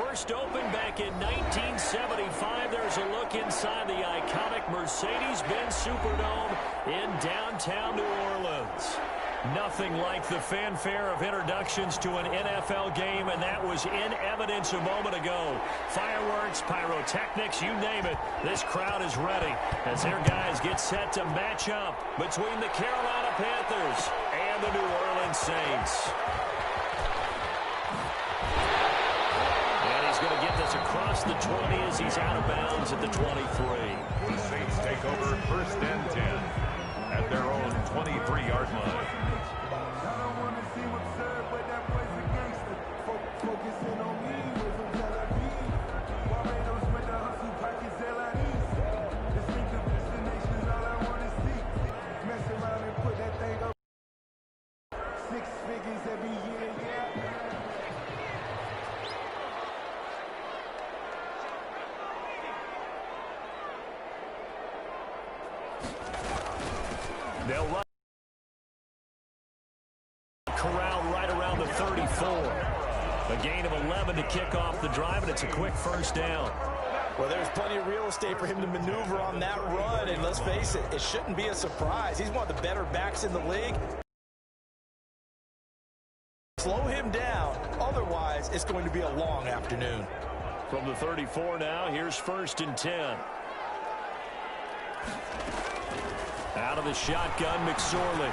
First opened back in 1975. There's a look inside the iconic Mercedes-Benz Superdome in downtown New Orleans. Nothing like the fanfare of introductions to an NFL game, and that was in evidence a moment ago. Fireworks, pyrotechnics, you name it. This crowd is ready as their guys get set to match up between the Carolina Panthers and the New Orleans Saints. And he's going to get this across the 20 as he's out of bounds at the 23. The Saints take over 1st and 10 at their own 23-yard line. They'll run. Corral right around the 34. A gain of 11 to kick off the drive, and it's a quick first down. Well, there's plenty of real estate for him to maneuver on that run, and let's face it, it shouldn't be a surprise. He's one of the better backs in the league. Slow him down, otherwise it's going to be a long afternoon. From the 34 now, here's 1st and 10. Out of the shotgun, McSorley.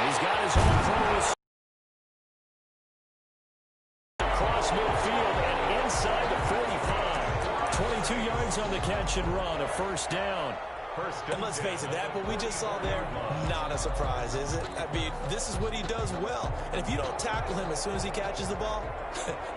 He's got his own throw across midfield and inside the 45. 22 yards on the catch and run, a first down. And let's face it, that what we just saw there, not a surprise, is it? I mean, this is what he does well. And if you don't tackle him as soon as he catches the ball,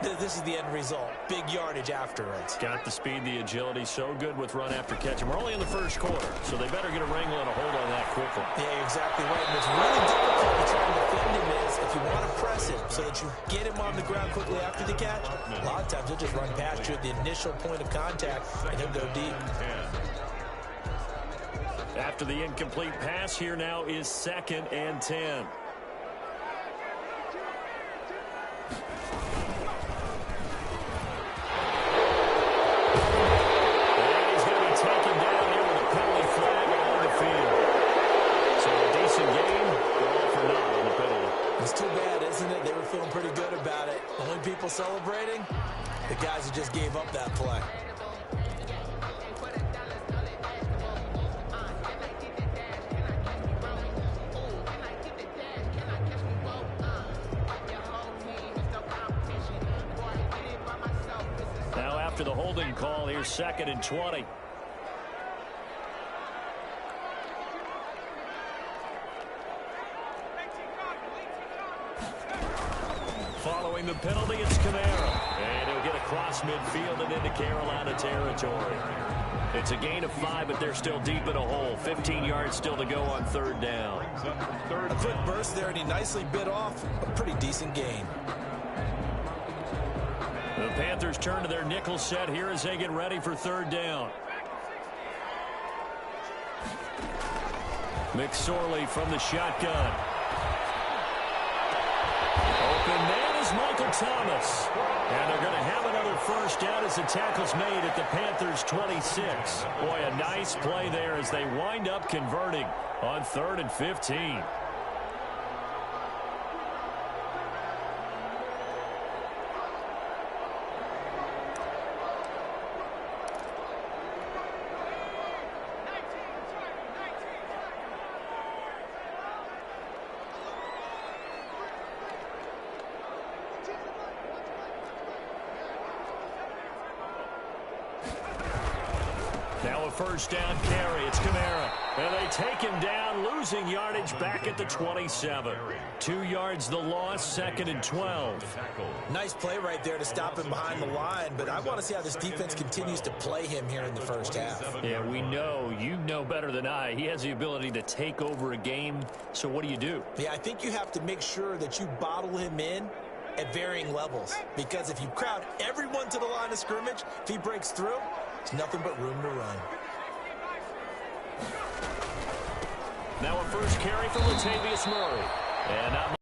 this is the end result. Big yardage after it. Got the speed, the agility, so good with run after catch. And we're only in the first quarter, so they better get a wrangle and a hold on that quickly. Yeah, you're exactly right. And what's really difficult to try and defend him is if you want to press him so that you get him on the ground quickly after the catch, a lot of times he'll just run past you at the initial point of contact, and he'll go deep. After the incomplete pass, here now is 2nd and 10. And he's going to be taken down here with a penalty flag on the field. So a decent game, but all for naught on the penalty. It's too bad, isn't it? They were feeling pretty good about it. Only people celebrating, the guys who just gave up that play. After the holding call, here's 2nd and 20. Following the penalty, it's Kamara. And he'll get across midfield and into Carolina territory. It's a gain of 5, but they're still deep in a hole. 15 yards still to go on 3rd down. A quick burst there, and he nicely bit off a pretty decent gain. The Panthers turn to their nickel set here as they get ready for 3rd down. McSorley from the shotgun. Open man is Michael Thomas. And they're going to have another first down as the tackle's made at the Panthers' 26. Boy, a nice play there as they wind up converting on 3rd and 15. Now a first down carry. It's Kamara. And they take him down, losing yardage back at the 27. 2 yards the loss, 2nd and 12. Nice play right there to stop him behind the line, but I want to see how this defense continues to play him here in the first half. Yeah, we know. You know better than I. He has the ability to take over a game, so what do? Yeah, I think you have to make sure that you bottle him in at varying levels, because if you crowd everyone to the line of scrimmage, if he breaks through, there's nothing but room to run. Now a first carry for Latavius Murray. And not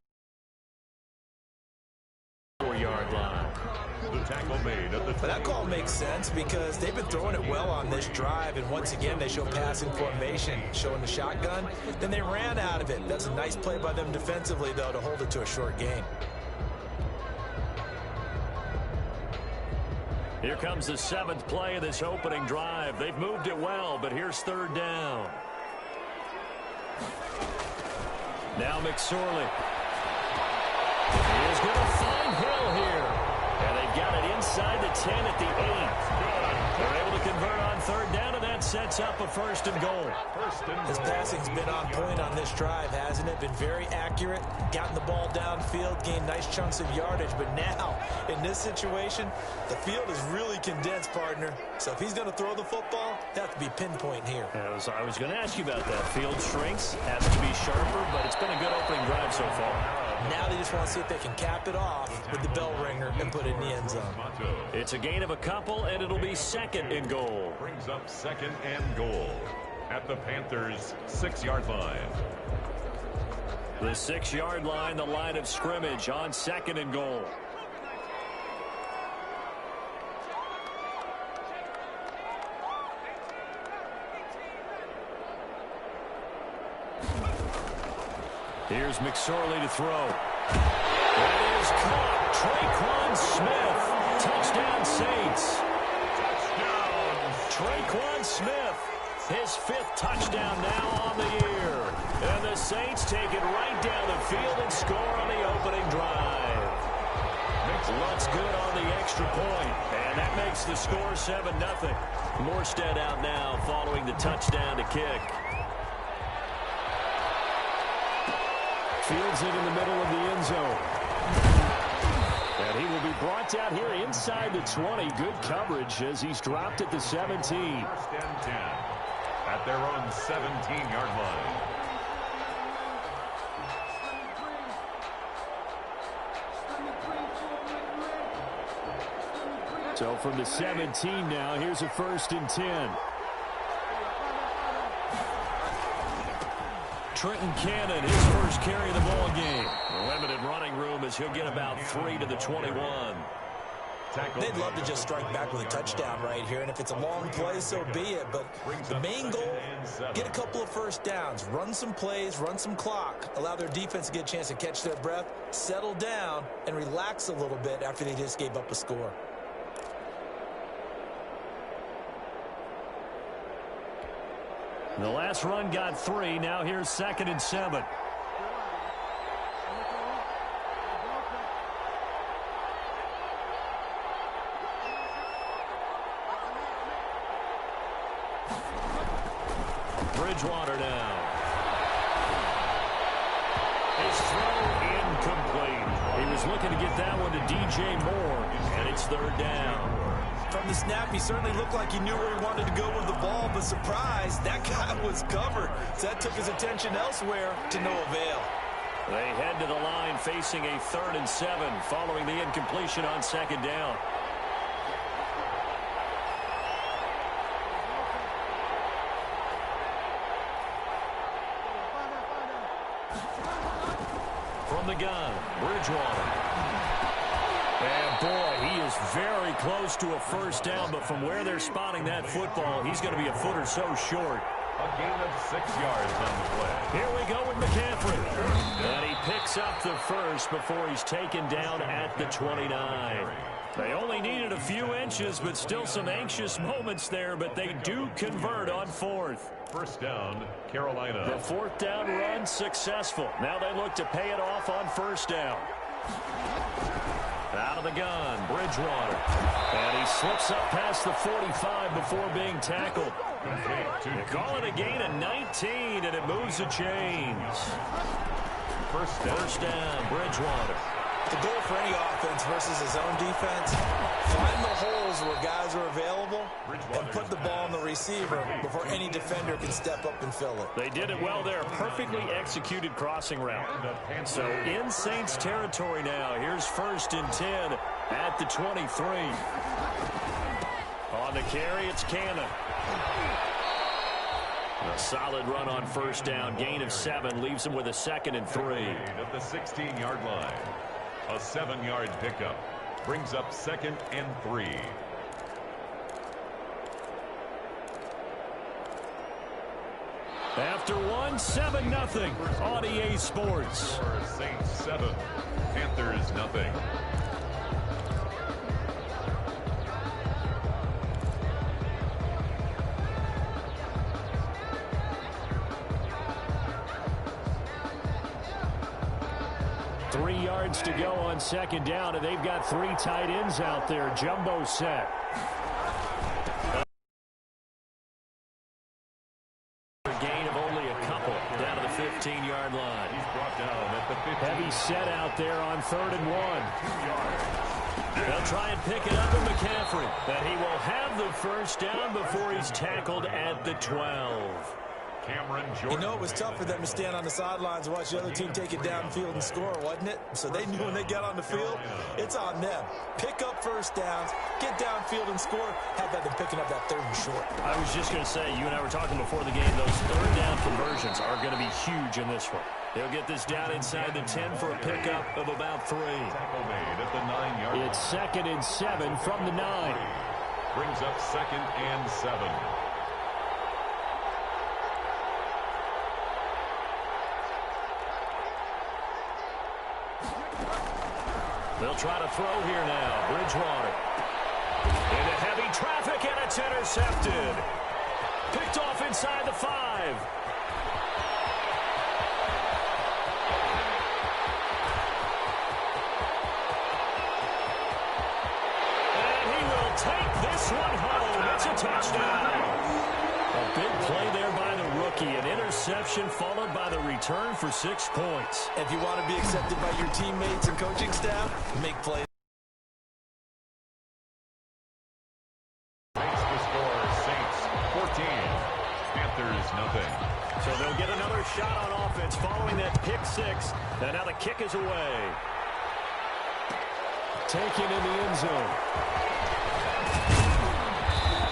4-yard line. The tackle But that call makes sense because they've been throwing it well on this drive, and once again they show passing formation, showing the shotgun. Then they ran out of it. That's a nice play by them defensively, though, to hold it to a short gain. Here comes the 7th play of this opening drive. They've moved it well, but here's 3rd down. Now McSorley. He is going to find Hill here. And they've got it inside the 10 at the 8. They're able to convert on 3rd down, and that sets up a 1st and goal. His passing's been on point on this drive, hasn't it? Been very accurate, gotten the ball downfield, gained nice chunks of yardage. But now, in this situation, the field is really condensed, partner. So if he's going to throw the football, it has to be pinpoint here. I was going to ask you about that. Field shrinks, has to be sharper, but it's been a good opening drive so far. Now they just want to see if they can cap it off with the bell ringer and put it in the end zone. It's a gain of a couple, and it'll be 2nd and goal. Brings up 2nd and goal at the Panthers' 6-yard line. The 6-yard line, the line of scrimmage on 2nd and goal. Here's McSorley to throw. That is caught. Traquan Smith. Touchdown, Saints. Traquan Smith. His 5th touchdown now on the year. And the Saints take it right down the field and score on the opening drive. Looks good on the extra point. And that makes the score 7-0. Morstead out now following the touchdown to kick. Fields it in the middle of the end zone. And he will be brought out here inside the 20. Good coverage as he's dropped at the 17. 1st and 10 at their own 17-yard line. So from the 17 now, here's a 1st and 10. Trenton Cannon, his first carry of the ball game. Limited running room as he'll get about 3 to the 21. They'd love to just strike back with a touchdown right here, and if it's a long play, so be it. But the main goal, get a couple of 1st downs, run some plays, run some clock, allow their defense to get a chance to catch their breath, settle down, and relax a little bit after they just gave up a score. The last run got 3. Now here's 2nd and 7. Bridgewater now. His throw incomplete. He was looking to get that one to DJ Moore, and it's 3rd down. From the snap, he certainly looked like he knew where he wanted to go with the ball, but surprise, that guy was covered. So that took his attention elsewhere to no avail. They head to the line facing a 3rd and 7 following the incompletion on 2nd down. From the gun, Bridgewater. And boy, he is very close to a 1st down, but from where they're spotting that football, he's going to be a foot or so short. A gain of 6 yards on the play. Here we go with McCaffrey. And he picks up the 1st before he's taken down at the 29. They only needed a few inches, but still some anxious moments there, but they do convert on 4th. 1st down, Carolina. The 4th down run successful. Now they look to pay it off on 1st down. Out of the gun, Bridgewater. And he slips up past the 45 before being tackled. They call it a gain of 19, and it moves the chains. 1st down, Bridgewater. The goal for any offense versus his own defense, find the holes where guys are available and put the ball on the receiver before any defender can step up and fill it. They did it well there. Perfectly executed crossing route. So in Saints territory now. Here's 1st and 10 at the 23. On the carry, it's Cannon. A solid run on 1st down. Gain of 7 leaves him with a 2nd and 3. At the 16-yard line. A 7-yard pickup brings up 2nd and 3. After one, 7-0 on EA Sports. Saints 7, Panthers nothing. Three yards to go on second down, and they've got three tight ends out there. Jumbo set. Gain of only a couple down to the 15-yard line. He's brought down at the 15. Heavy set out there on 3rd and 1. They'll try and pick it up with McCaffrey, but he will have the first down before he's tackled at the 12. Cameron Jordan. You know, it was tough for them to stand on the sidelines and watch the other team take it downfield and score, wasn't it? So they knew when they got on the field, it's on them. Pick up first downs, get downfield and score. How about them picking up that 3rd and short? I was just going to say, you and I were talking before the game, those 3rd down conversions are going to be huge in this one. They'll get this down inside the 10 for a pickup of about 3. Tackle made at the 9-yard line. It's 2nd and 7 from the 9. Brings up 2nd and 7. They'll try to throw here now. Bridgewater. Into heavy traffic, and it's intercepted. Picked off inside the 5. And he will take this one home. It's a touchdown. A big play there by the rookie. An interception followed by the return for 6 points. If you want to be accepted by your teammates and coaching staff, make plays. Makes the score Saints 14, Panthers nothing. So they'll get another shot on offense following that pick 6. And now the kick is away. Taken in the end zone.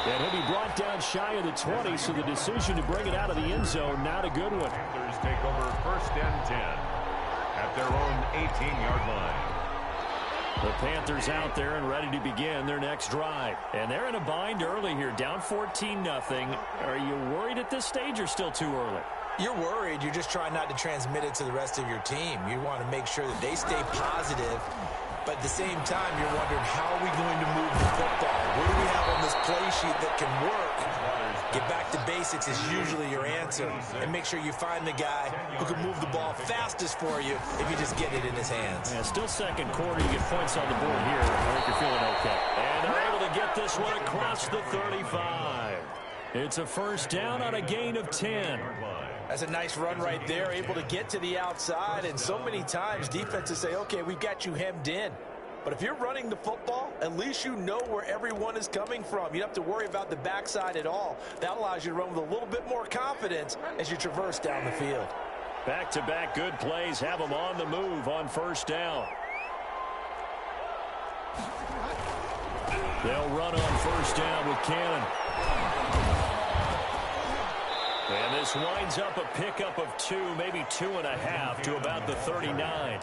And he'll be brought down shy of the 20, so the decision to bring it out of the end zone, not a good one. Panthers take over 1st and 10 at their own 18-yard line. The Panthers out there and ready to begin their next drive. And they're in a bind early here, down 14-0. Are you worried at this stage or still too early? You're worried. You're just trying not to transmit it to the rest of your team. You want to make sure that they stay positive. But at the same time, you're wondering, how are we going to move the football? What do we have on this play sheet that can work? Get back to basics is usually your answer. And make sure you find the guy who can move the ball fastest for you if you just get it in his hands. Yeah, still second quarter. You get points on the board here. I think you're feeling okay. And they're able to get this one across the 35. It's a first down on a gain of 10. That's a nice run right there, able to get to the outside. And so many times defenses say, okay, we've got you hemmed in. But if you're running the football, at least you know where everyone is coming from. You don't have to worry about the backside at all. That allows you to run with a little bit more confidence as you traverse down the field. Back-to-back good plays have them on the move on first down. They'll run on first down with Cannon. And this winds up a pickup of 2, maybe 2.5 to about the 39.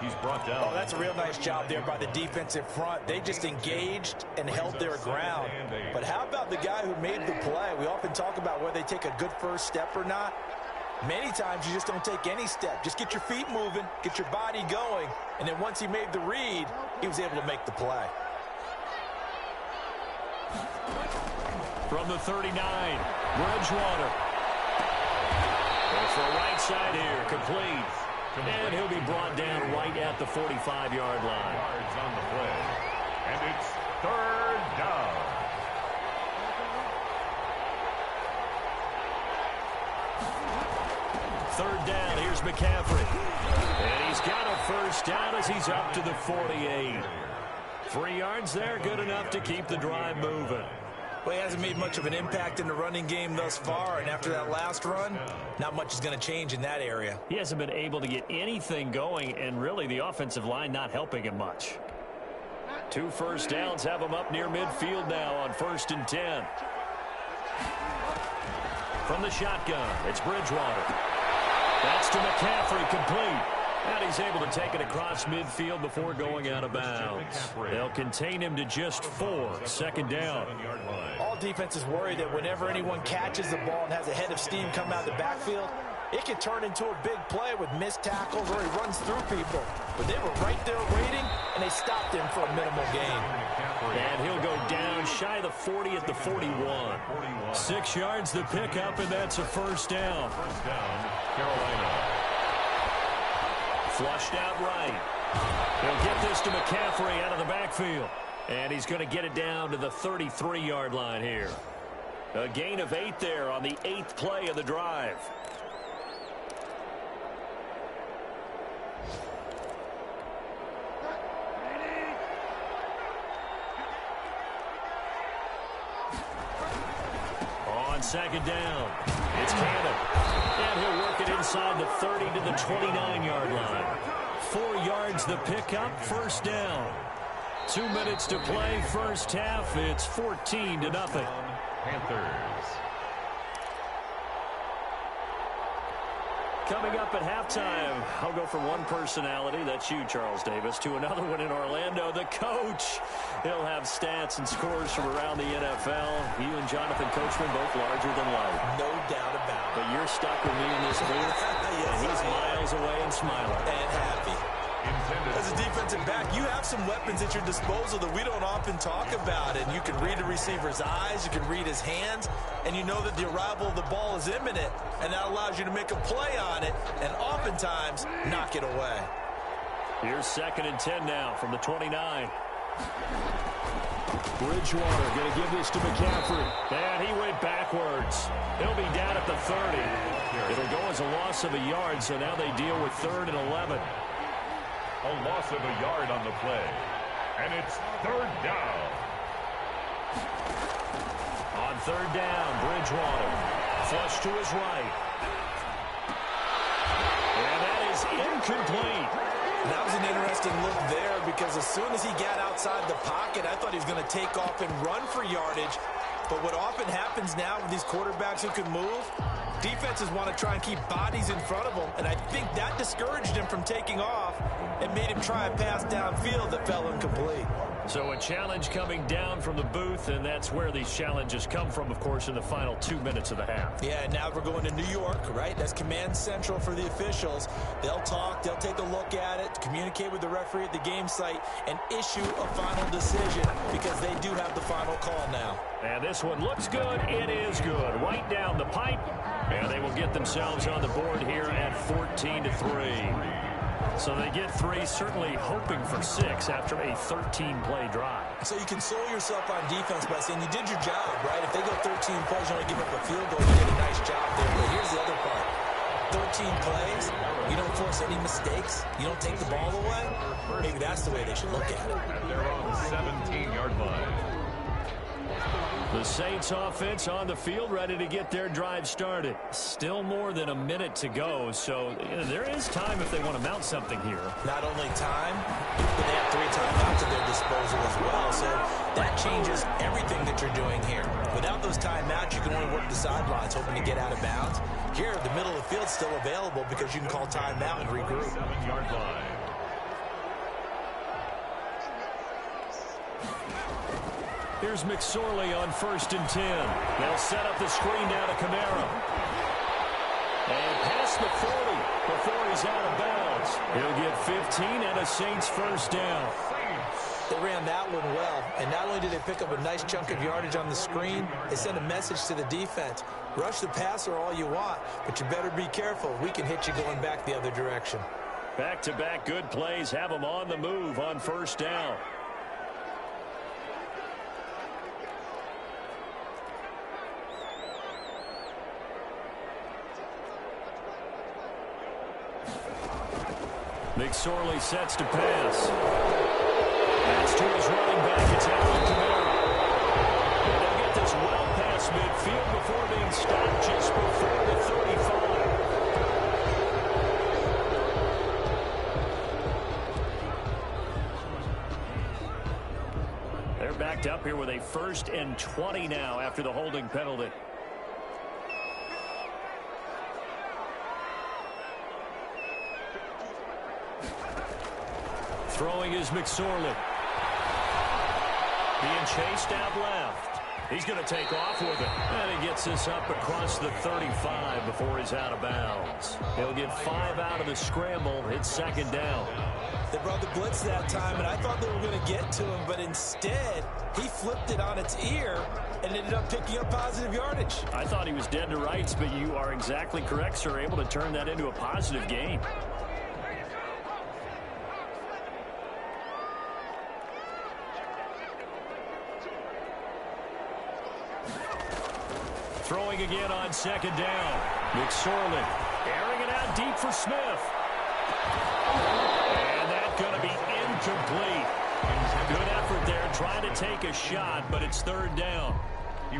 He's brought down. Oh, that's a real nice job there by the defensive front. They just engaged and held their ground. But how about the guy who made the play? We often talk about whether they take a good first step or not. Many times you just don't take any step. Just get your feet moving, get your body going, and then once he made the read, he was able to make the play. From the 39, Bridgewater. It's the right side here, complete. And he'll be brought down right at the 45-yard line. Yards on the play. And it's 3rd down. Third down, here's McCaffrey. And he's got a first down as he's up to the 48. 3 yards there, good enough to keep the drive moving. Well, he hasn't made much of an impact in the running game thus far, and after that last run, not much is going to change in that area. He hasn't been able to get anything going, and really the offensive line not helping him much. 2 first downs have him up near midfield now on 1st and 10. From the shotgun, it's Bridgewater. That's to McCaffrey, complete. And he's able to take it across midfield before going out of bounds. They'll contain him to just 4, 2nd down. All defense is worried that whenever anyone catches the ball and has a head of steam come out of the backfield, it can turn into a big play with missed tackles or he runs through people. But they were right there waiting, and they stopped him for a minimal gain. And he'll go down shy of the 40 at the 41. 6 yards the pickup, and that's a first down. First down, Carolina. Flushed out right. He'll get this to McCaffrey out of the backfield. And he's going to get it down to the 33-yard line here. A gain of 8 there on the 8th play of the drive. On second down, it's Cannon. And he'll work it inside the 30 to the 29-yard line. 4 yards the pickup, first down. 2 minutes to play, first half. It's 14-0. Panthers. Coming up at halftime, I'll go from one personality, that's you, Charles Davis, to another one in Orlando, the coach. He'll have stats and scores from around the NFL. You and Jonathan Coachman both larger than life. No doubt about it. But you're stuck with me in this booth, Yes, and he's miles away and smiling. And happy. Intended. As a defensive back, you have some weapons at your disposal that we don't often talk about. And you can read the receiver's eyes, you can read his hands, and you know that the arrival of the ball is imminent, and that allows you to make a play on it and oftentimes knock it away. Here's 2nd and 10 now from the 29. Bridgewater going to give this to McCaffrey. And he went backwards. He'll be down at the 30. It'll go as a loss of a yard, so now they deal with 3rd and 11. A loss of a yard on the play. And it's 3rd down. On 3rd down, Bridgewater. Flush to his right. And that is incomplete. That was an interesting look there because as soon as he got outside the pocket, I thought he was going to take off and run for yardage. But what often happens now with these quarterbacks who can move, defenses want to try and keep bodies in front of them, and I think that discouraged him from taking off and made him try a pass downfield that fell incomplete. So a challenge coming down from the booth, and that's where these challenges come from, of course, in the final 2 minutes of the half. Yeah, and now we're going to New York, right? That's command central for the officials. They'll talk, they'll take a look at it, communicate with the referee at the game site, and issue a final decision because they do have the final call now. And this one looks good. It is good. Right down the pipe. And they will get themselves on the board here at 14-3. So they get 3, certainly hoping for 6 after a 13-play drive. So you console yourself on defense by saying you did your job, right? If they go 13 plays, you only give up a field goal, you did a nice job there. But here's the other part. 13 plays, you don't force any mistakes, you don't take the ball away. Maybe that's the way they should look at it. At their own 17-yard line. The Saints offense on the field, ready to get their drive started. Still more than a minute to go, so there is time if they want to mount something here. Not only time, but they have 3 timeouts at their disposal as well, so that changes everything that you're doing here. Without those timeouts, you can only work the sidelines, hoping to get out of bounds. Here, the middle of the field's still available because you can call timeout and regroup. 7-yard line. Here's McSorley on 1st and 10. They'll set up the screen down to Kamara. And past the 40 before he's out of bounds. He'll get 15 and a Saints first down. They ran that one well, and not only did they pick up a nice chunk of yardage on the screen, they sent a message to the defense. Rush the passer all you want, but you better be careful. We can hit you going back the other direction. Back-to-back good plays have them on the move on 1st down. McSorley sets to pass. That's to his running back. It's Alvin Kamara. And they'll get this well past midfield before being stopped just before the 35. They're backed up here with a 1st and 20 now after the holding penalty. Throwing is McSorley. Being chased out left. He's going to take off with it. And he gets this up across the 35 before he's out of bounds. He'll get 5 out of the scramble. It's second down. They brought the blitz that time, and I thought they were going to get to him, but instead, he flipped it on its ear and ended up picking up positive yardage. I thought he was dead to rights, but you are exactly correct, sir. Able to turn that into a positive gain. Throwing again on second down. McSorley airing it out deep for Smith. And that's going to be incomplete. Good effort there trying to take a shot, but it's third down.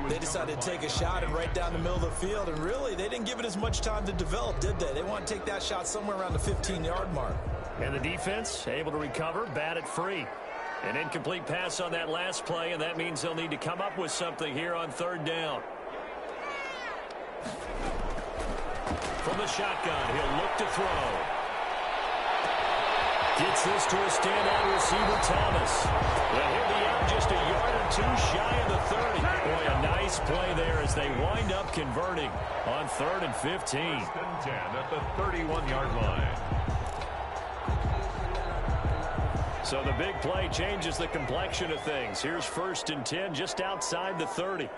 They decided to take a shot and right down the middle of the field, and really, they didn't give it as much time to develop, did they? They want to take that shot somewhere around the 15-yard mark. And the defense able to recover, bat it free. An incomplete pass on that last play, and that means they'll need to come up with something here on third down. From the shotgun, he'll look to throw. Gets this to a standout receiver, Thomas. He'll be out just a yard or two shy of the 30. Boy, a nice play there as they wind up converting on 3rd and 15. 1st and 10 at the 31-yard line. So the big play changes the complexion of things. Here's 1st and 10 just outside the 30.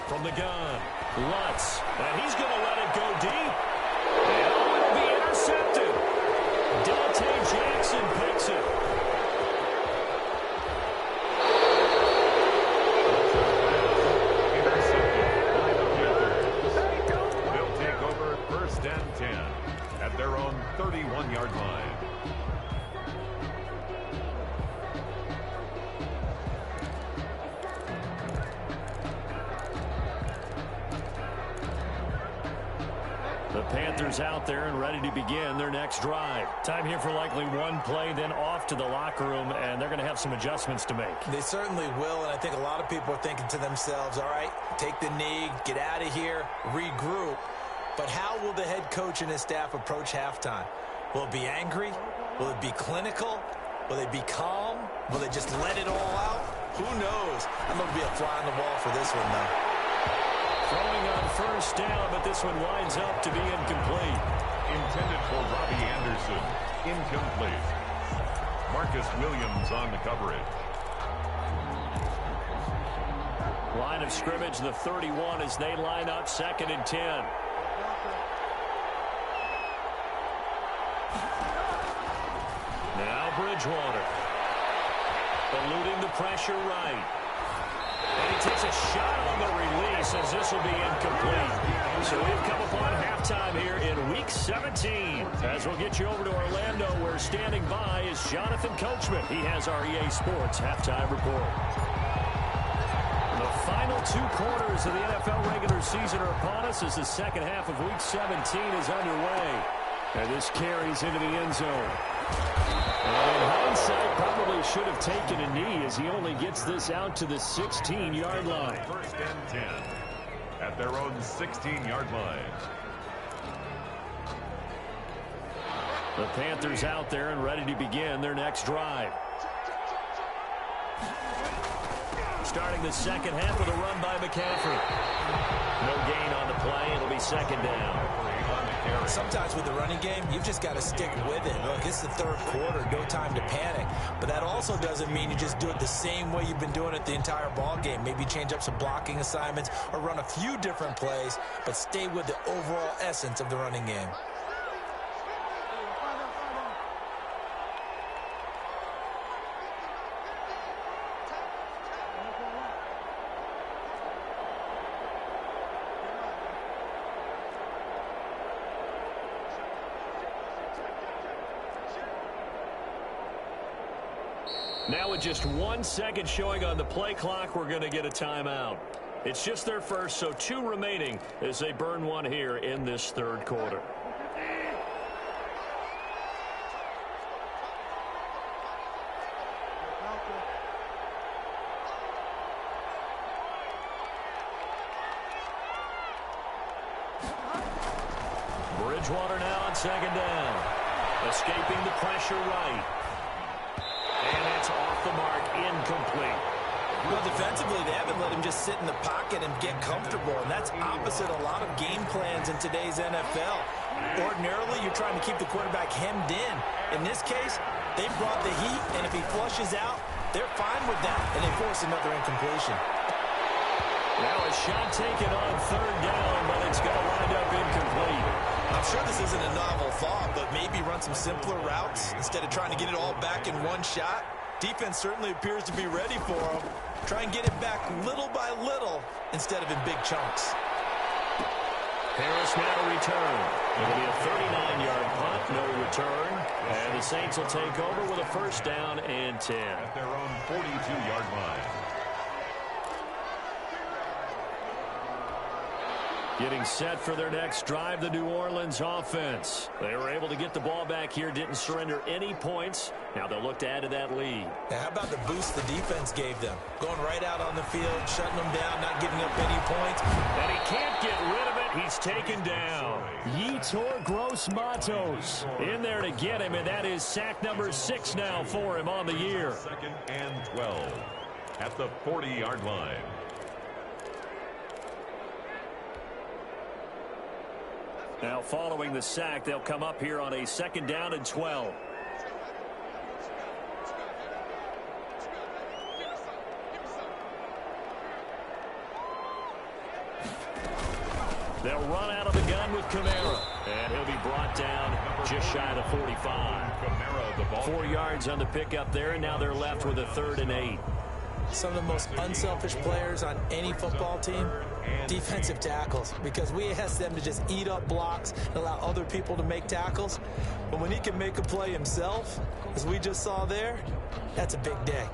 From the gun, Lutz, and he's going to let it go deep. And it'll be intercepted. Dante Jackson picks it. They'll take over 1st and 10 at their own 31-yard line. The Panthers out there and ready to begin their next drive. Time here for likely one play, then off to the locker room, and they're going to have some adjustments to make. They certainly will, and I think a lot of people are thinking to themselves, all right, take the knee, get out of here, regroup. But how will the head coach and his staff approach halftime? Will it be angry? Will it be clinical? Will they be calm? Will they just let it all out? Who knows? I'm going to be a fly on the wall for this one, though. Throwing on 1st down, but this one winds up to be incomplete. Intended for Robbie Anderson. Incomplete. Marcus Williams on the coverage. Line of scrimmage, the 31 as they line up 2nd and 10. Now Bridgewater. Eluding the pressure right. And he takes a shot on the release as this will be incomplete. So we've come upon halftime here in Week 17. As we'll get you over to Orlando, where standing by is Jonathan Coachman. He has our EA Sports halftime report. The final 2 quarters of the NFL regular season are upon us as the second half of Week 17 is underway. And this carries into the end zone. And in hindsight, probably should have taken a knee as he only gets this out to the 16-yard line. 1st and 10 at their own 16-yard line. The Panthers out there and ready to begin their next drive. Starting the second half with a run by McCaffrey. No gain on the play. It'll be 2nd down. Sometimes with the running game, you've just got to stick with it. Look, it's the 3rd quarter, no time to panic. But that also doesn't mean you just do it the same way you've been doing it the entire ball game. Maybe change up some blocking assignments or run a few different plays, but stay with the overall essence of the running game. Now with just 1 second showing on the play clock, we're going to get a timeout. It's just their first, so 2 remaining as they burn one here in this 3rd quarter. Bridgewater now on 2nd down. Escaping the pressure right. And it's off the mark, incomplete. Well, defensively, they haven't let him just sit in the pocket and get comfortable, and that's opposite a lot of game plans in today's NFL. Ordinarily, you're trying to keep the quarterback hemmed in. In this case, they brought the heat, and if he flushes out, they're fine with that, and they force another incompletion. Now a shot taken on third down, but it's going to wind up incomplete. I'm sure this isn't a novel thought, but maybe run some simpler routes instead of trying to get it all back in one shot. Defense certainly appears to be ready for him. Try and get it back little by little instead of in big chunks. Harris now to return. It'll be a 39-yard punt, no return. And the Saints will take over with a first down and 10. At their own 42-yard line. Getting set for their next drive, the New Orleans offense. They were able to get the ball back here, didn't surrender any points. Now they'll look to add to that lead. Now, how about the boost the defense gave them? Going right out on the field, shutting them down, not giving up any points. And he can't get rid of it. He's taken down. Yetur Gross-Matos in there to get him, and that is sack number 6 now for him on the year. 2nd and 12 at the 40-yard line. Now following the sack, they'll come up here on a 2nd down and 12. They'll run out of the gun with Kamara. And he'll be brought down just shy of the 45. Kamara, the ball. 4 yards on the pickup there, and now they're left with a 3rd and 8. Some of the most unselfish players on any football team, defensive tackles, because we ask them to just eat up blocks and allow other people to make tackles. But when he can make a play himself, as we just saw there, that's a big day.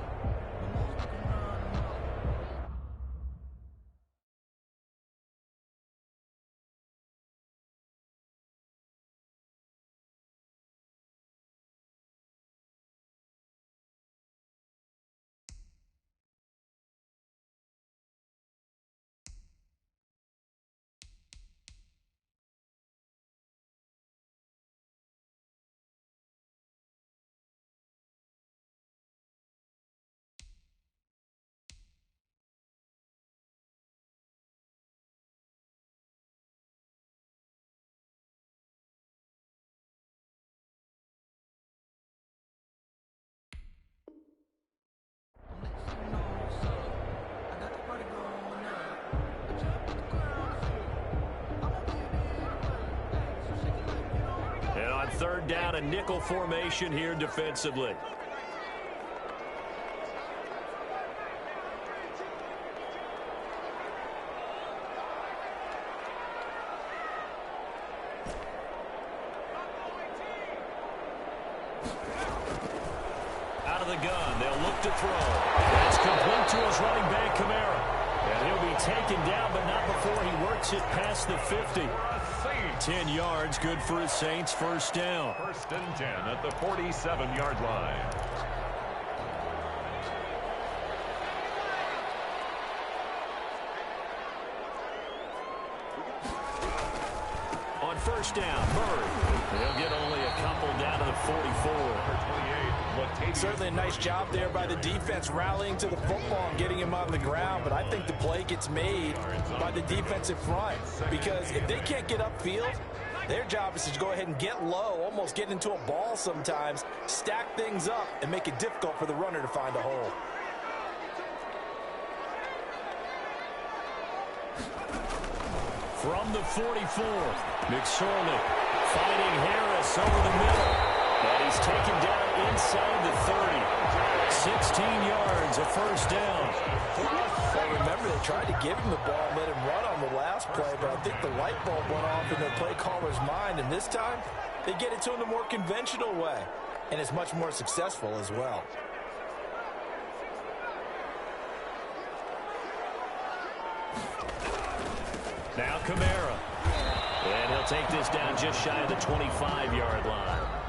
And on 3rd down, a nickel formation here defensively. Out of the gun, they'll look to throw. That's complete to his running back, Kamara. And he'll be taken down, but not before he works it past the 50. 10 yards, good for his Saints, first down. 1st and 10 at the 47-yard line. On 1st down, Murray. They'll get only a couple down to the 44. Certainly a nice job there by the defense rallying to the football and getting him on the ground, but I think the play gets made by the defensive front, because if they can't get upfield, their job is to go ahead and get low, almost get into a ball sometimes, stack things up, and make it difficult for the runner to find a hole. From the 44, McSorley fighting Harris over the middle. And he's taken down inside the 30. 16 yards, a first down. Well, remember, they tried to give him the ball and let him run on the last play, but I think the light bulb went off in their play caller's mind, and this time they get it to him the more conventional way, and it's much more successful as well. Now Kamara. And he'll take this down just shy of the 25-yard line.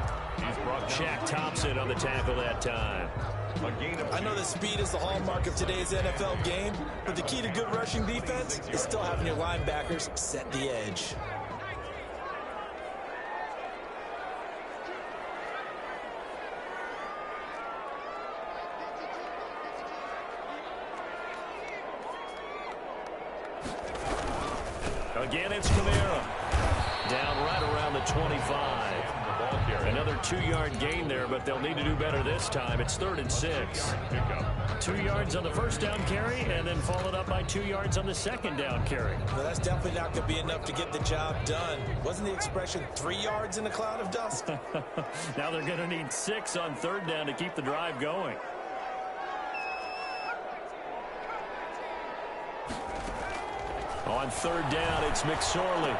Shaq Thompson on the tackle that time. I know that speed is the hallmark of today's NFL game, but the key to good rushing defense is still having your linebackers set the edge. Again, it's Kamara. Down right around the 25. Another 2-yard gain there, but they'll need to do better this time. It's 3rd and 6. 2 yards on the first down carry, and then followed up by 2 yards on the second down carry. Well, that's definitely not going to be enough to get the job done. Wasn't the expression 3 yards in a cloud of dust? Now they're going to need 6 on 3rd down to keep the drive going. On 3rd down, it's McSorley. And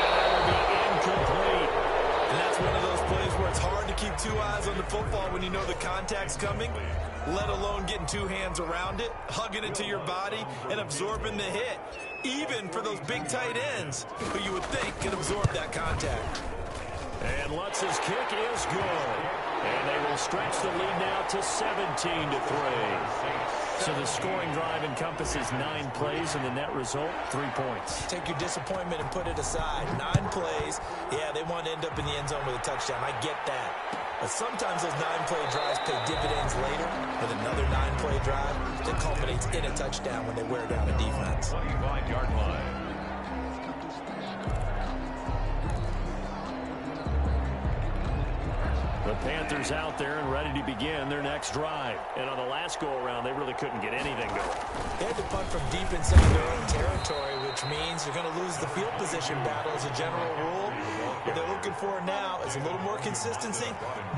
that will be incomplete. And that's one of those plays where it's hard to keep 2 eyes on the football when you know the contact's coming, let alone getting 2 hands around it, hugging it to your body, and absorbing the hit. Even for those big tight ends who you would think can absorb that contact. And Lutz's kick is good. And they will stretch the lead now to 17-3. So the scoring drive encompasses 9 plays, and the net result, 3 points. Take your disappointment and put it aside. 9 plays. Yeah, they want to end up in the end zone with a touchdown. I get that. But sometimes those 9-play drives pay dividends later with another 9-play drive that culminates in a touchdown when they wear down a defense. 25-yard line. The Panthers out there and ready to begin their next drive. And on the last go-around, they really couldn't get anything going. They had to punt from deep inside their own territory, which means you're going to lose the field position battle as a general rule. What they're looking for now is a little more consistency,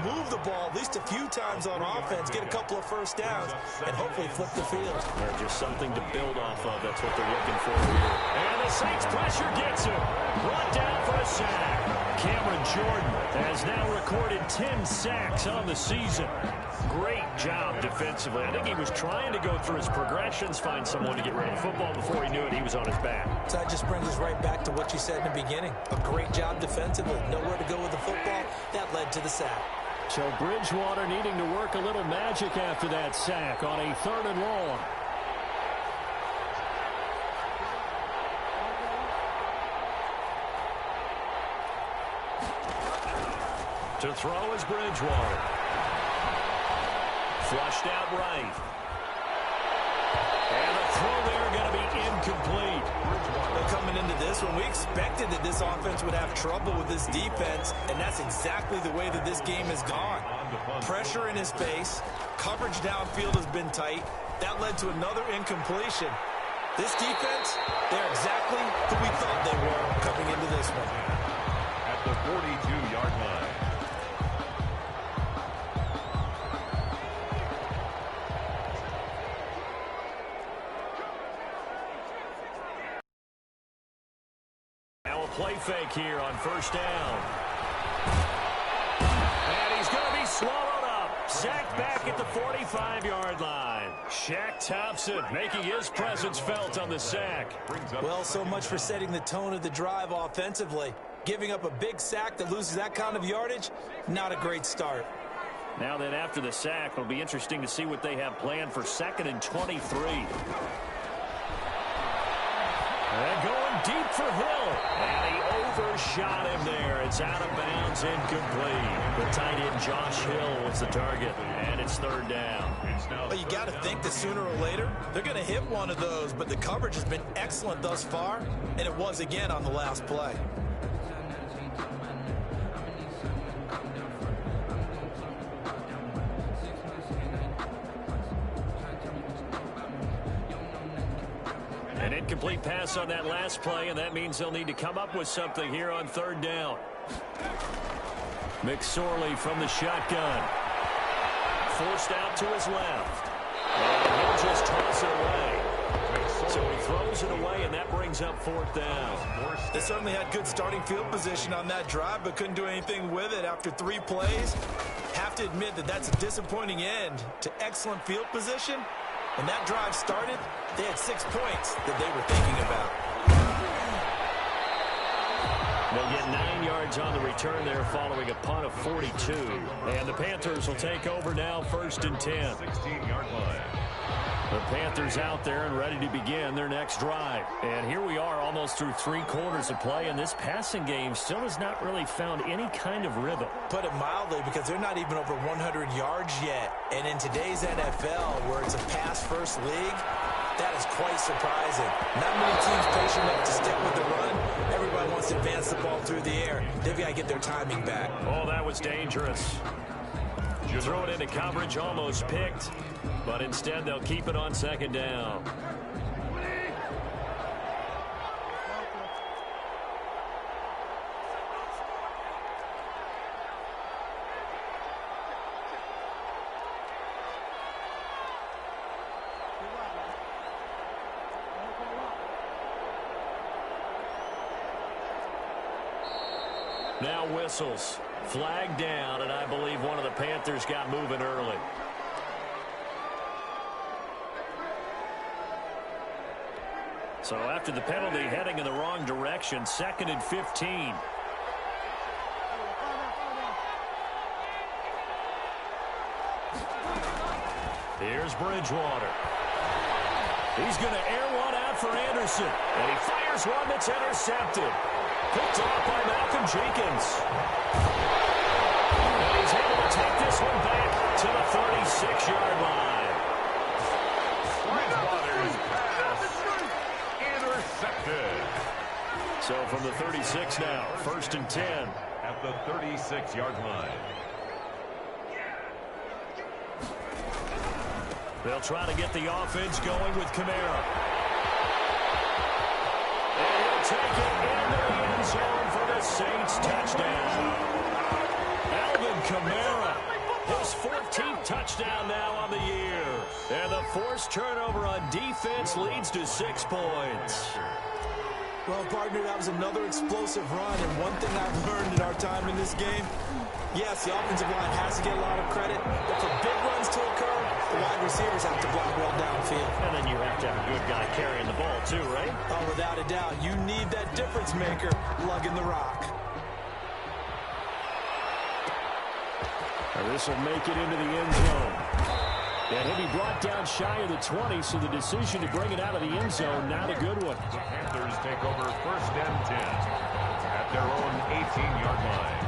move the ball at least a few times on offense, get a couple of first downs, and hopefully flip the field. Just something to build off of. That's what they're looking for here. And the Saints pressure gets him. Brought down for a sack. Cameron Jordan has now recorded 10 sacks on the season. Great job defensively. I think he was trying to go through his progressions, find someone to get rid of the football. Before he knew it, he was on his back. So that just brings us right back to what you said in the beginning. A great job defensively. Nowhere to go with the football. That led to the sack. So Bridgewater needing to work a little magic after that sack on a 3rd and long. To throw is Bridgewater. Flushed out right. And the throw there going to be incomplete. Well, coming into this one, we expected that this offense would have trouble with this defense, and that's exactly the way that this game has gone. Pressure in his face. Coverage downfield has been tight. That led to another incompletion. This defense, they're exactly who we thought they were coming into this one. At the 42-yard line. Play fake here on 1st down. And he's going to be swallowed up. Sacked back at the 45-yard line. Shaq Thompson making his presence felt on the sack. Well, so much for setting the tone of the drive offensively. Giving up a big sack that loses that kind of yardage, not a great start. Now then, after the sack, it'll be interesting to see what they have planned for 2nd and 23. And going deep for Hill. And he overshot him there. It's out of bounds, incomplete. The tight end Josh Hill was the target. And it's 3rd down. Well, you got to think that sooner or later, they're going to hit one of those. But the coverage has been excellent thus far. And it was again on the last play. An incomplete pass on that last play, and that means they'll need to come up with something here on 3rd down. McSorley from the shotgun. Forced out to his left. And he'll just toss it away. So he throws it away, and that brings up 4th down. They certainly had good starting field position on that drive, but couldn't do anything with it after 3 plays. Have to admit that that's a disappointing end to excellent field position. When that drive started, they had 6 points that they were thinking about. They'll get 9 yards on the return there following a punt of 42. And the Panthers will take over now, 1st and 10. 16-yard line. The Panthers out there and ready to begin their next drive. And here we are almost through 3 quarters of play, and this passing game still has not really found any kind of rhythm. Put it mildly, because they're not even over 100 yards yet. And in today's NFL, where it's a pass-first league, That is quite surprising. Not many teams patient enough to stick with the run. Everybody wants to advance the ball through the air. They've got to get their timing back. Oh, that was dangerous. Throw it into coverage, almost picked, but instead they'll keep it on second down. Now whistles. Flag down, and I believe one of the Panthers got moving early. So after the penalty, heading in the wrong direction, 2nd and 15. Here's Bridgewater. He's going to air one out for Anderson, and he fires one that's intercepted. Picked off by Malcolm Jenkins. And he's able to take this one back to the 36-yard line. Bridgewater's pass intercepted. So from the 36 now, 1st and 10. At the 36-yard line. They'll try to get the offense going with Kamara. And he'll take it into the end zone for the Saints touchdown. Alvin Kamara, his 14th touchdown now on the year. And the forced turnover on defense leads to 6 points. Well, partner, that was another explosive run, and one thing I've learned in our time in this game, yes, the offensive line has to get a lot of credit, but for big runs to occur, the wide receivers have to block well downfield. And then you have to have a good guy carrying the ball too, right? Oh, without a doubt. You need that difference maker lugging the rock. This will make it into the end zone. And he'll be brought down shy of the 20, so the decision to bring it out of the end zone, not a good one. The Panthers take over 1st and 10 at their own 18-yard line.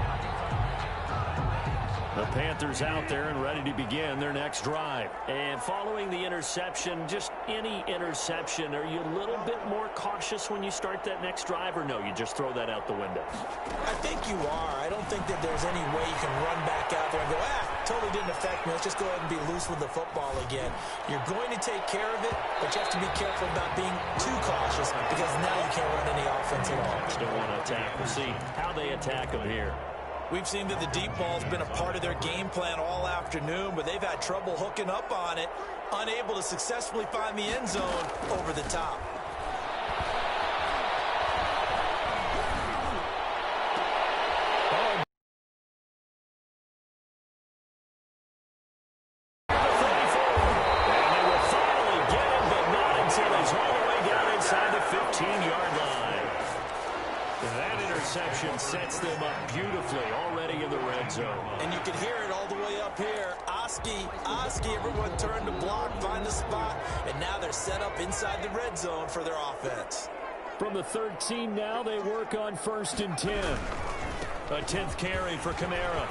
The Panthers out there and ready to begin their next drive. And following the interception, just any interception, are you a little bit more cautious when you start that next drive, or no, you just throw that out the window? I think you are. I don't think that there's any way you can run back out there and go, totally didn't affect me. Let's just go ahead and be loose with the football again. You're going to take care of it, but you have to be careful about being too cautious because now you can't run any offense at all. Just don't want to attack. We'll see how they attack them here. We've seen that the deep ball's been a part of their game plan all afternoon, but they've had trouble hooking up on it, unable to successfully find the end zone over the top. And they will finally get him, but not until he's all the way down inside the 15-yard line. That interception sets them up beautifully already in the red zone. And you can hear it all the way up here. Oski, everyone turned to block, find a spot, and now they're set up inside the red zone for their offense. From the 13 now, they work on 1st and 10. A 10th carry for Kamara.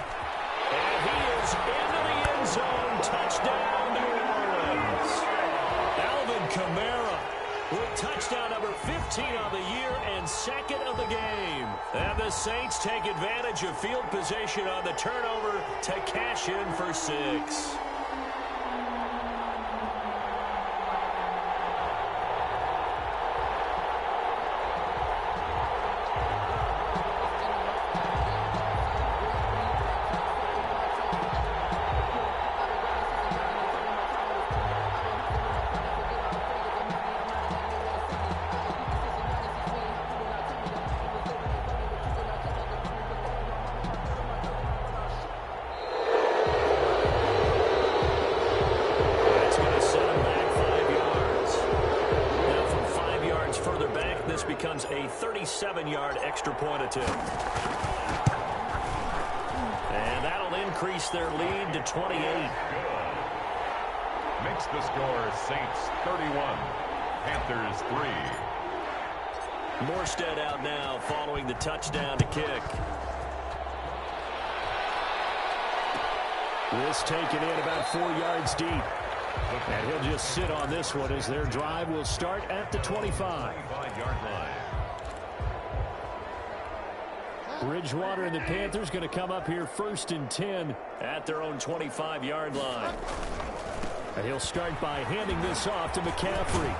And he is into the end zone. Touchdown, New Orleans. Alvin Kamara with touchdown number 15 on the year and 2nd of the game. And the Saints take advantage of field position on the turnover to cash in for 6. Becomes a 37-yard extra point attempt. And that'll increase their lead to 28. Makes the score Saints 31, Panthers 3. Morstead out now following the touchdown to kick. This taken in about 4 yards deep. And he'll just sit on this one as their drive will start at the 25. 25-yard line. Bridgewater and the Panthers going to come up here 1st and 10 at their own 25-yard line. And he'll start by handing this off to McCaffrey.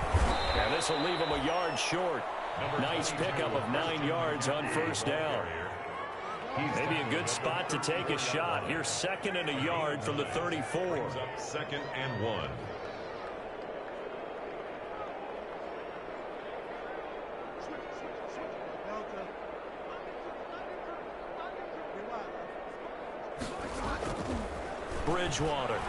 And this will leave him a yard short. Nice pickup of 9 yards on 1st down. Maybe a good spot to take a shot. Here's 2nd and a yard from the 34. 2nd and 1. Bridgewater.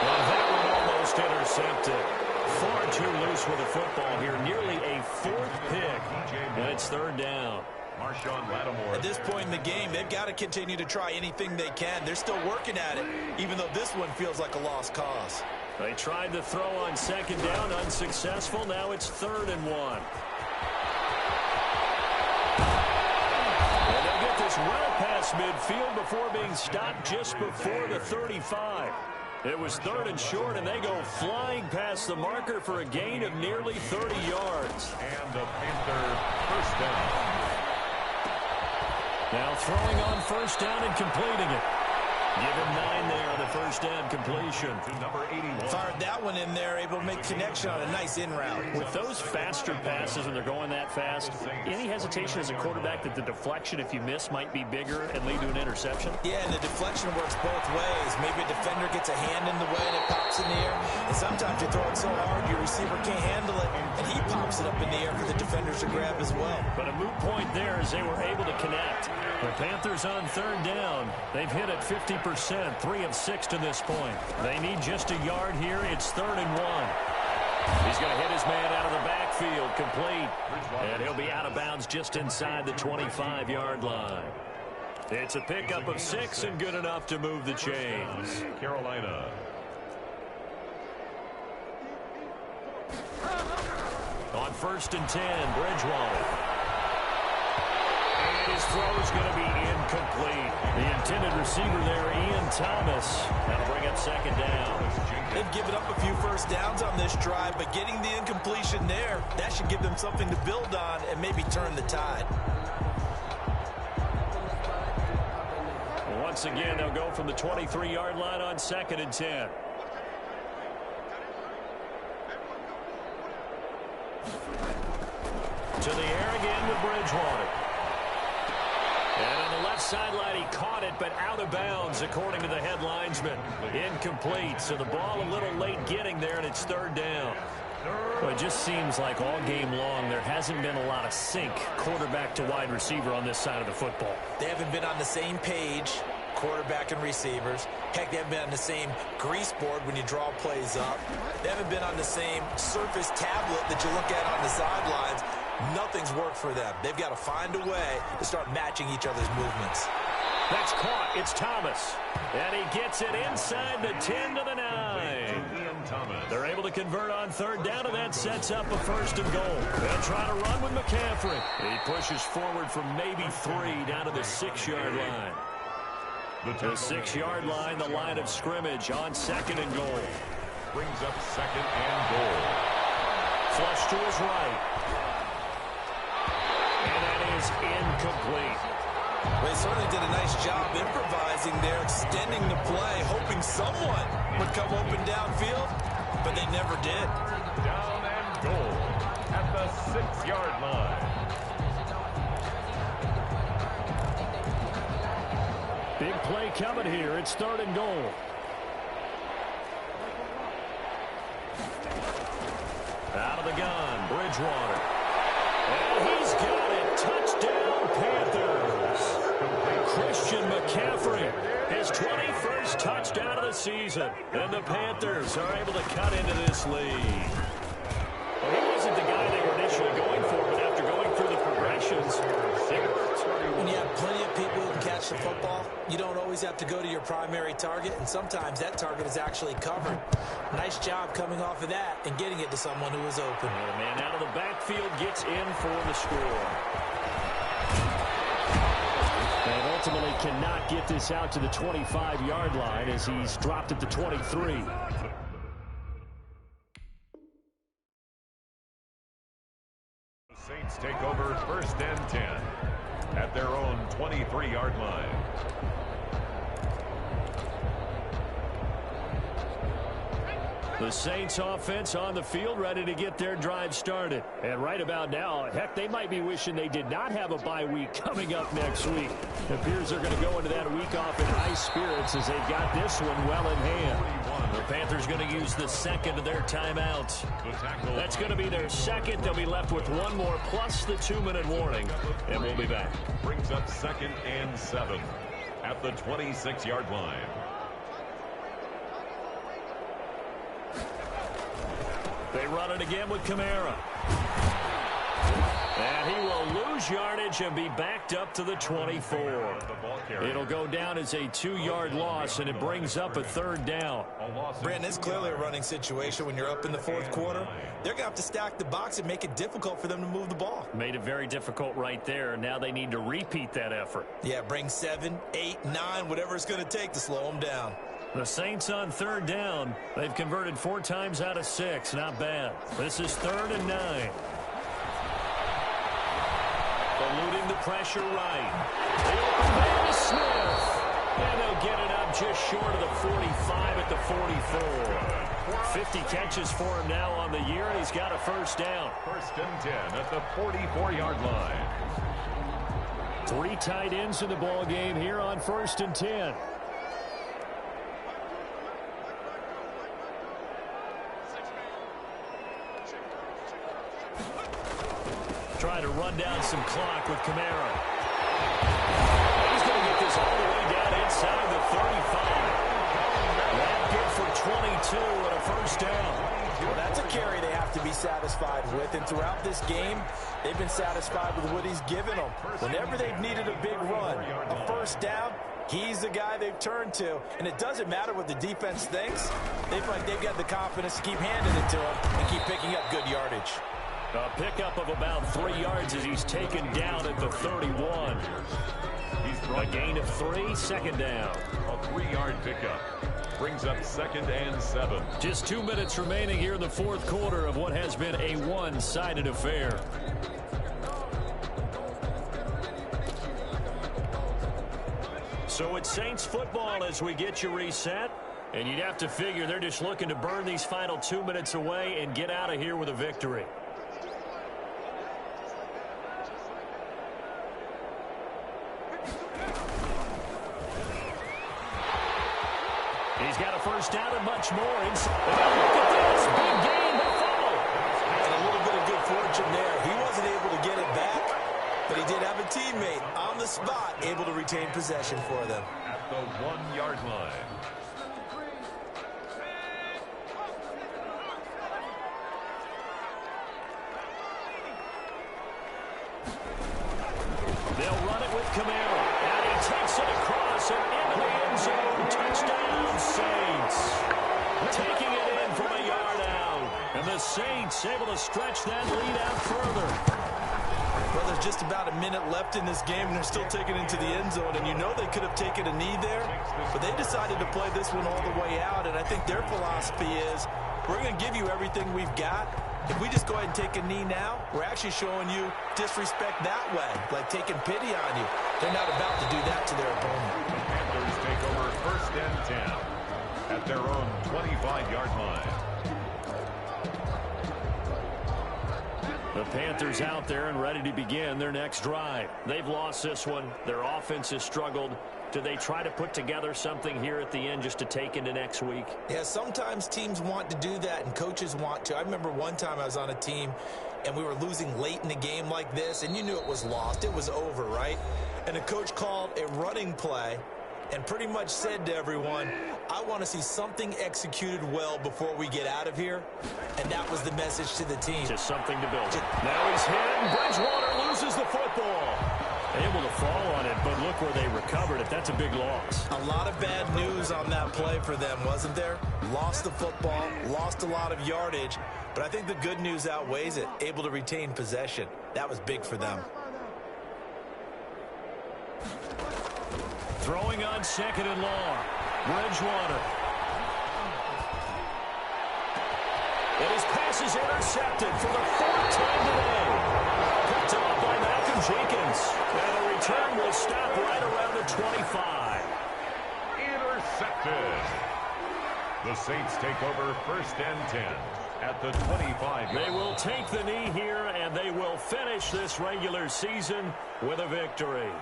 Well, that one almost intercepted. Far too loose with the football here. Nearly a 4th pick. And it's 3rd down. Marshawn Lattimore. At this point in the game, they've got to continue to try anything they can. They're still working at it, even though this one feels like a lost cause. They tried to throw on 2nd down, unsuccessful. Now it's 3rd and 1. And they'll get this well past midfield before being stopped just before the 35. It was 3rd and short, and they go flying past the marker for a gain of nearly 30 yards. And the Panther 1st down. Now throwing on 1st down and completing it. Give him 9 there on the 1st down completion. To number 81. Fired that one in there, able to make connection on a nice in route. With those faster passes when they're going that fast, any hesitation as a quarterback that the deflection, if you miss, might be bigger and lead to an interception? Yeah, and the deflection works both ways. Maybe a defender gets a hand in the way and it pops in the air. And sometimes you throw it so hard your receiver can't handle it, and he pops it up in the air for the defenders to grab as well. But a moot point there as they were able to connect. The Panthers on 3rd down. They've hit it 50%, 3 of 6 to this point. They need just a yard here. It's 3rd and 1. He's going to hit his man out of the backfield, complete. And he'll be out of bounds just inside the 25-yard line. It's a pickup of 6 and good enough to move the chains. Carolina. On 1st and 10, Bridgewater. His throw is going to be incomplete. The intended receiver there, Ian Thomas. That'll bring up 2nd down. They've given up a few 1st downs on this drive, but getting the incompletion there, that should give them something to build on and maybe turn the tide. Once again, they'll go from the 23-yard line on 2nd and 10. To the air again with Bridgewater. And on the left sideline, he caught it, but out of bounds, according to the head linesman. Incomplete, so the ball a little late getting there, and it's 3rd down. Well, it just seems like all game long there hasn't been a lot of sync quarterback to wide receiver on this side of the football. They haven't been on the same page, quarterback and receivers. Heck, they haven't been on the same grease board when you draw plays up. They haven't been on the same surface tablet that you look at on the sidelines. Nothing's worked for them. They've got to find a way to start matching each other's movements. That's caught. It's Thomas. And he gets it inside the 10 to the 9. They're able to convert on 3rd down, and that sets up a 1st and goal. They'll try to run with McCaffrey. He pushes forward from maybe 3 down to the 6-yard line. The 6-yard line, the line of scrimmage on 2nd and goal. Brings up 2nd and goal. Flush to his right. And that is incomplete. Well, they certainly did a nice job improvising there, extending the play, hoping someone would come open downfield, but they never did. Down and goal at the 6-yard line. Big play coming here. It's 3rd and goal. Out of the gun, Bridgewater. And he's got it. Touchdown, Panthers. Christian McCaffrey, his 21st touchdown of the season. And the Panthers are able to cut into this lead. Well, he wasn't the guy they were initially going for, but after going through the progressions, it worked. When you have plenty of people who can catch the football, you don't always have to go to your primary target, and sometimes that target is actually covered. Nice job coming off of that and getting it to someone who was open. And the man out of the backfield gets in for the score. And ultimately cannot get this out to the 25-yard line as he's dropped at the 23. The Saints take over 1st and 10 at their own 23-yard line. The Saints offense on the field ready to get their drive started. And right about now, heck, they might be wishing they did not have a bye week coming up next week. It appears they're going to go into that week off in high spirits as they've got this one well in hand. The Panthers going to use the second of their timeouts. That's going to be their second. They'll be left with one more plus the 2-minute warning. And we'll be back. Brings up 2nd and 7 at the 26-yard line. They run it again with Kamara. And he will lose yardage and be backed up to the 24. It'll go down as a 2-yard loss, and it brings up a 3rd down. Brandon, it's clearly a running situation when you're up in the 4th quarter. They're going to have to stack the box and make it difficult for them to move the ball. Made it very difficult right there. Now they need to repeat that effort. Yeah, bring 7, 8, 9, whatever it's going to take to slow them down. The Saints on 3rd down. They've converted 4 times out of 6. Not bad. This is 3rd and 9. Eluding the pressure right. The open man to Smith. And they'll get it up just short of the 45 at the 44. 50 catches for him now on the year. He's got a 1st down. 1st and 10 at the 44-yard line. 3 tight ends in the ball game here on 1st and 10. Trying to run down some clock with Kamara. He's going to get this all the way down inside the 35. That good for 22 and a 1st down. Well, that's a carry they have to be satisfied with. And throughout this game, they've been satisfied with what he's given them. Whenever they've needed a big run, a 1st down, he's the guy they've turned to. And it doesn't matter what the defense thinks. They feel like they've got the confidence to keep handing it to him and keep picking up good yardage. A pickup of about 3 yards as he's taken down at the 31. A gain of 3, 2nd down. A 3-yard pickup. Brings up 2nd and 7. Just 2 minutes remaining here in the 4th quarter of what has been a one-sided affair. So it's Saints football as we get you reset. And you'd have to figure they're just looking to burn these final 2 minutes away and get out of here with a victory. He's got a 1st down and much more. And look at this. Big gain, Buffalo. And a little bit of good fortune there. He wasn't able to get it back, but he did have a teammate on the spot able to retain possession for them. At the 1-yard line. They'll run it with Kamara. And he takes it across and into the end zone. Touchdown, Saints. Taking it in from a yard out. And the Saints able to stretch that lead out further. Well, there's just about a minute left in this game, and they're still taking it into the end zone. And you know they could have taken a knee there, but they decided to play this one all the way out. And I think their philosophy is, we're going to give you everything we've got. If we just go ahead and take a knee now, we're actually showing you disrespect that way, like taking pity on you. They're not about to do that to their opponent. The Panthers take over 1st and 10 at their own 25-yard line. The Panthers out there and ready to begin their next drive. They've lost this one. Their offense has struggled. Do they try to put together something here at the end just to take into next week? Yeah, sometimes teams want to do that and coaches want to. I remember one time I was on a team and we were losing late in the game like this, and you knew it was lost. It was over, right? And the coach called a running play and pretty much said to everyone, I want to see something executed well before we get out of here. And that was the message to the team. Just something to build. Now he's hit, and Bridgewater loses the football. Able to fall on it, but look where they recovered it. That's a big loss. A lot of bad news on that play for them, wasn't there? Lost the football, lost a lot of yardage, but I think the good news outweighs it. Able to retain possession. That was big for them. Throwing on second and long. Bridgewater. And his pass is intercepted for the fourth time today. Picked off by Malcolm Jenkins. And the return will stop right around the 25. Intercepted. The Saints take over 1st and 10 at the 25. They will take the knee here, and they will finish this regular season with a victory.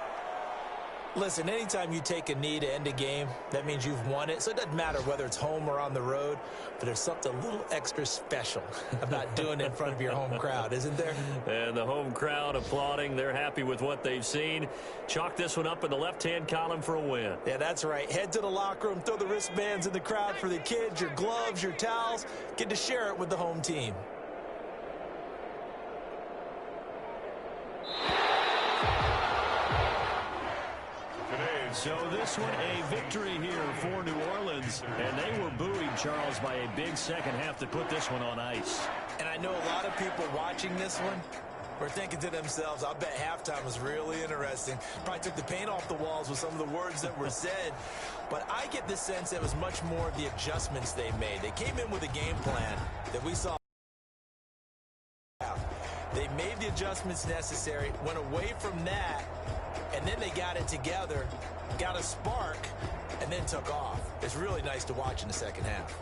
Listen, anytime you take a knee to end a game, that means you've won it. So it doesn't matter whether it's home or on the road, but there's something a little extra special about doing it in front of your home crowd, isn't there? And the home crowd applauding. They're happy with what they've seen. Chalk this one up in the left-hand column for a win. Yeah, that's right. Head to the locker room, throw the wristbands in the crowd for the kids, your gloves, your towels. Get to share it with the home team. So this one, a victory here for New Orleans. And they were buoyed, Charles, by a big second half that put this one on ice. And I know a lot of people watching this one were thinking to themselves, I bet halftime was really interesting. Probably took the paint off the walls with some of the words that were said. But I get the sense it was much more of the adjustments they made. They came in with a game plan that we saw. They made the adjustments necessary, went away from that, and then they got it together, got a spark, and then took off. It's really nice to watch in the second half.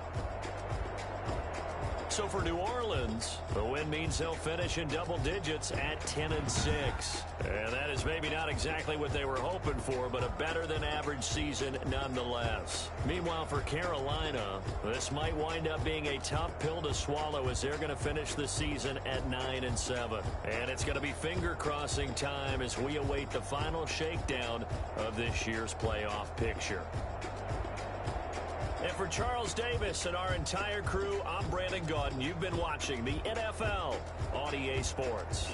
So for New Orleans, the win means they'll finish in double digits at 10-6. And that is maybe not exactly what they were hoping for, but a better than average season nonetheless. Meanwhile, for Carolina, this might wind up being a tough pill to swallow as they're going to finish the season at 9-7. And it's going to be finger-crossing time as we await the final shakedown of this year's playoff picture. And for Charles Davis and our entire crew, I'm Brandon Gaudin. You've been watching the NFL on EA Sports.